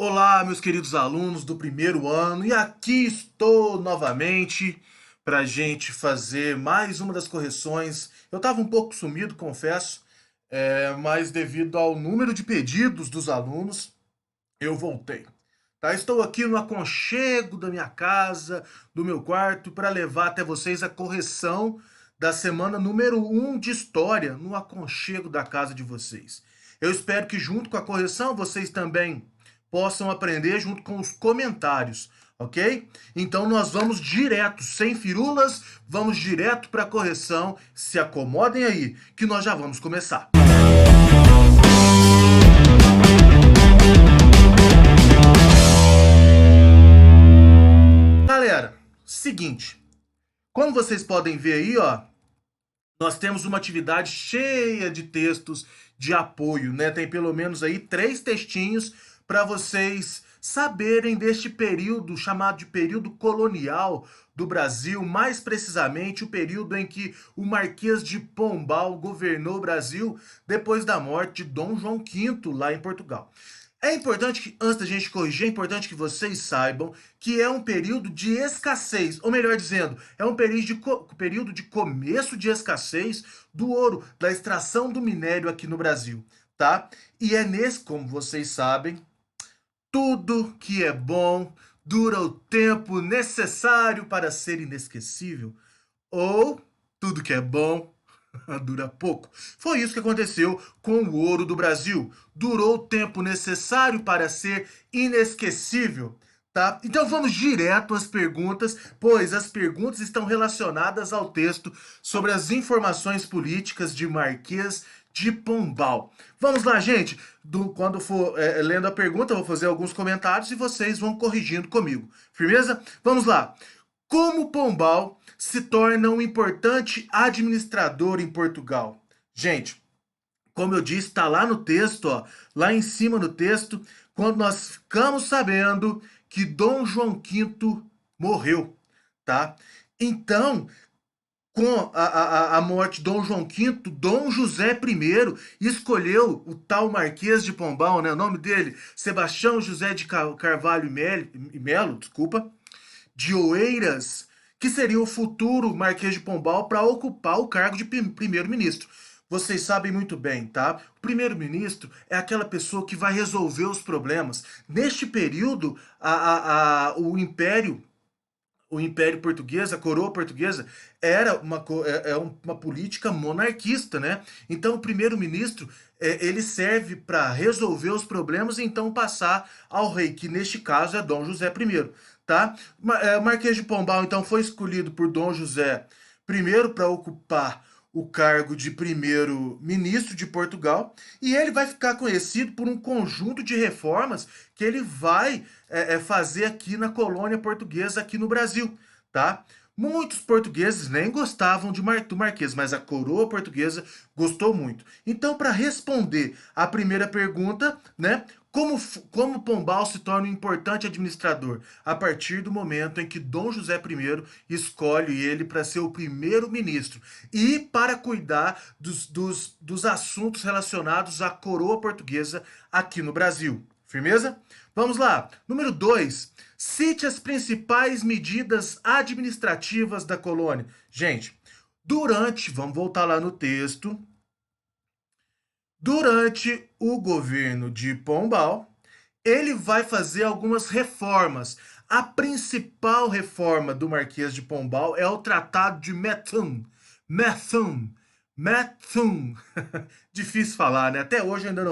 Olá, meus queridos alunos do primeiro ano, e aqui estou novamente para a gente fazer mais uma das correções. Eu estava um pouco sumido, confesso, mas devido ao número de pedidos dos alunos, eu voltei. Tá? Estou aqui no aconchego da minha casa, do meu quarto, para levar até vocês a correção da semana número 1 de História, no aconchego da casa de vocês. Eu espero que junto com a correção vocês também possam aprender junto com os comentários, ok? Então nós vamos direto, sem firulas, vamos direto para a correção. Se acomodem aí, que nós já vamos começar. Galera, seguinte, como vocês podem ver aí, ó, nós temos uma atividade cheia de textos de apoio, né? Tem pelo menos aí 3 textinhos para vocês saberem deste período chamado de período colonial do Brasil, mais precisamente o período em que o Marquês de Pombal governou o Brasil depois da morte de Dom João V lá em Portugal. É importante que, antes da gente corrigir, é importante que vocês saibam que é um período de escassez, ou melhor dizendo, é um período de começo de escassez do ouro, da extração do minério aqui no Brasil, tá? E é nesse, como vocês sabem, tudo que é bom dura o tempo necessário para ser inesquecível, ou tudo que é bom dura pouco. Foi isso que aconteceu com o ouro do Brasil. Durou o tempo necessário para ser inesquecível. Tá? Então vamos direto às perguntas, pois as perguntas estão relacionadas ao texto sobre as informações políticas de Marquês de Pombal. Vamos lá, gente. Quando for lendo a pergunta, eu vou fazer alguns comentários e vocês vão corrigindo comigo. Firmeza? Vamos lá. Como Pombal se torna um importante administrador em Portugal? Gente, como eu disse, está lá no texto, ó, lá em cima no texto, quando nós ficamos sabendo que Dom João V morreu, tá? Então, com a morte de Dom João V, Dom José I escolheu o tal Marquês de Pombal, né? O nome dele, Sebastião José de Carvalho e Melo, desculpa, de Oeiras, que seria o futuro Marquês de Pombal para ocupar o cargo de primeiro-ministro. Vocês sabem muito bem, tá? O primeiro-ministro é aquela pessoa que vai resolver os problemas. Neste período, o Império Português, a coroa portuguesa, era uma política monarquista, né? Então, o primeiro-ministro ele serve para resolver os problemas e então passar ao rei, que neste caso é Dom José I, tá? Marquês de Pombal, então, foi escolhido por Dom José I para ocupar o cargo de primeiro-ministro de Portugal e ele vai ficar conhecido por um conjunto de reformas que ele vai fazer aqui na colônia portuguesa, aqui no Brasil, tá? Muitos portugueses nem gostavam do Marquês, mas a coroa portuguesa gostou muito. Então, para responder a primeira pergunta, né? Como Pombal se torna um importante administrador? A partir do momento em que Dom José I escolhe ele para ser o primeiro-ministro e para cuidar dos assuntos relacionados à coroa portuguesa aqui no Brasil. Firmeza? Vamos lá. Número 2. Cite as principais medidas administrativas da colônia. Gente, vamos voltar lá no texto. Durante o governo de Pombal, ele vai fazer algumas reformas. A principal reforma do Marquês de Pombal é o Tratado de Methuen. Methuen. Methuen. Difícil falar, né? Até hoje eu ainda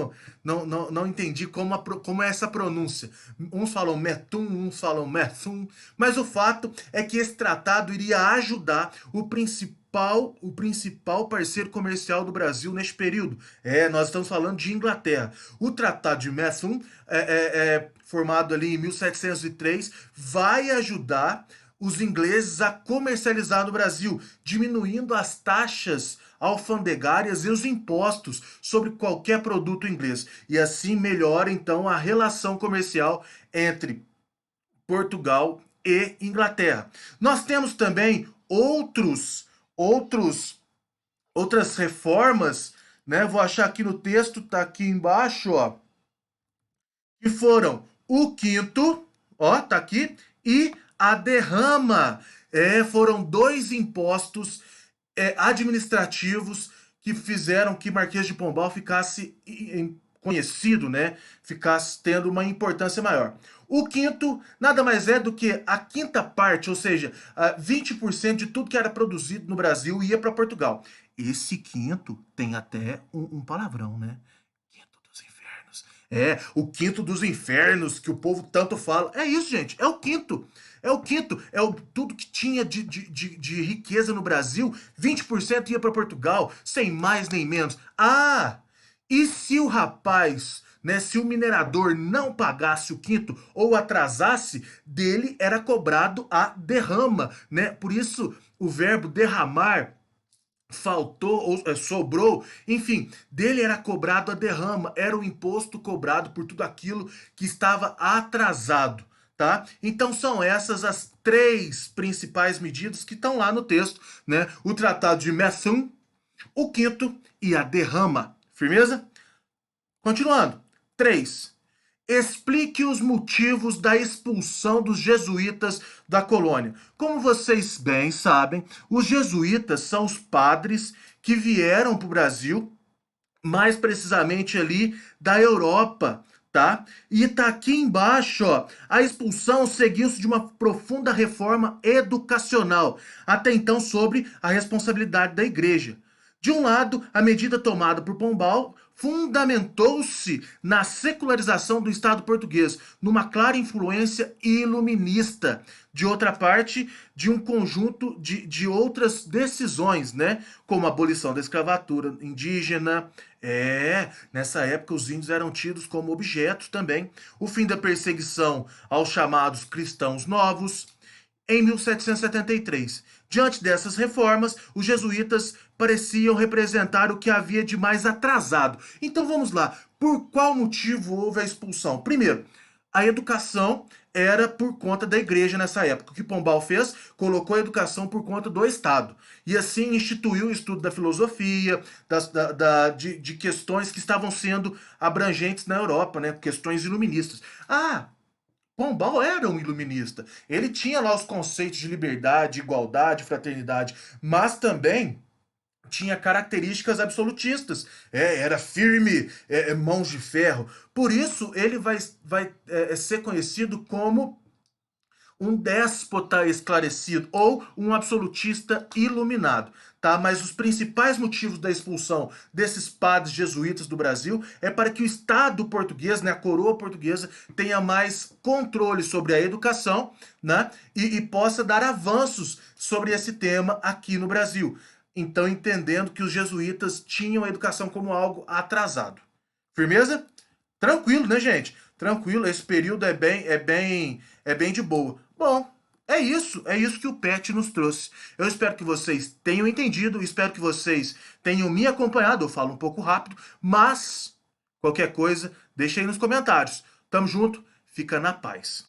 não entendi como é essa pronúncia. Uns falam Methuen, uns falam Methuen. Mas o fato é que esse tratado iria ajudar o principal parceiro comercial do Brasil neste período. Nós estamos falando de Inglaterra. O Tratado de Methuen, formado ali em 1703, vai ajudar os ingleses a comercializar no Brasil, diminuindo as taxas alfandegárias e os impostos sobre qualquer produto inglês. E assim melhora então a relação comercial entre Portugal e Inglaterra. Nós temos também outros outras reformas, né? Vou achar aqui no texto, tá aqui embaixo, ó, que foram O quinto, ó, tá aqui, e a derrama. Foram dois impostos administrativos que fizeram que Marquês de Pombal ficasse conhecido, né? Ficasse tendo uma importância maior. O quinto nada mais é do que a quinta parte, ou seja, 20% de tudo que era produzido no Brasil ia para Portugal. Esse quinto tem até um palavrão, né? Quinto dos infernos. O quinto dos infernos que o povo tanto fala. É isso, gente. É o quinto. É o quinto. Tudo que tinha de riqueza no Brasil, 20% ia para Portugal, sem mais nem menos. E se o rapaz, né, se o minerador não pagasse o quinto ou atrasasse, dele era cobrado a derrama, né? Por isso o verbo derramar faltou ou sobrou, enfim, dele era cobrado a derrama, era o imposto cobrado por tudo aquilo que estava atrasado, tá? Então são essas as três principais medidas que estão lá no texto, né? O Tratado de Messum, o quinto e a derrama. Firmeza? Continuando. 3. Explique os motivos da expulsão dos jesuítas da colônia. Como vocês bem sabem, os jesuítas são os padres que vieram para o Brasil, mais precisamente ali da Europa, tá? E tá aqui embaixo, ó. A expulsão seguiu-se de uma profunda reforma educacional, até então sobre a responsabilidade da igreja. De um lado, a medida tomada por Pombal fundamentou-se na secularização do Estado português, numa clara influência iluminista. De outra parte, de um conjunto de outras decisões, né? Como a abolição da escravatura indígena. Nessa época os índios eram tidos como objetos também. O fim da perseguição aos chamados cristãos novos. Em 1773, diante dessas reformas, os jesuítas pareciam representar o que havia de mais atrasado. Então vamos lá, por qual motivo houve a expulsão? Primeiro, a educação era por conta da igreja nessa época. O que Pombal fez? Colocou a educação por conta do Estado. E assim instituiu o estudo da filosofia, de questões que estavam sendo abrangentes na Europa, né? Questões iluministas. Pombal era um iluminista. Ele tinha lá os conceitos de liberdade, igualdade, fraternidade, mas também tinha características absolutistas. Era firme, mãos de ferro. Por isso, ele vai ser conhecido como um déspota esclarecido ou um absolutista iluminado, tá? Mas os principais motivos da expulsão desses padres jesuítas do Brasil é para que o Estado português, né, a coroa portuguesa, tenha mais controle sobre a educação, né, e possa dar avanços sobre esse tema aqui no Brasil. Então, entendendo que os jesuítas tinham a educação como algo atrasado. Firmeza? Tranquilo, né, gente? Tranquilo, esse período é bem de boa. Bom, é isso que o PET nos trouxe. Eu espero que vocês tenham entendido, espero que vocês tenham me acompanhado. Eu falo um pouco rápido, mas qualquer coisa, deixa aí nos comentários. Tamo junto, fica na paz.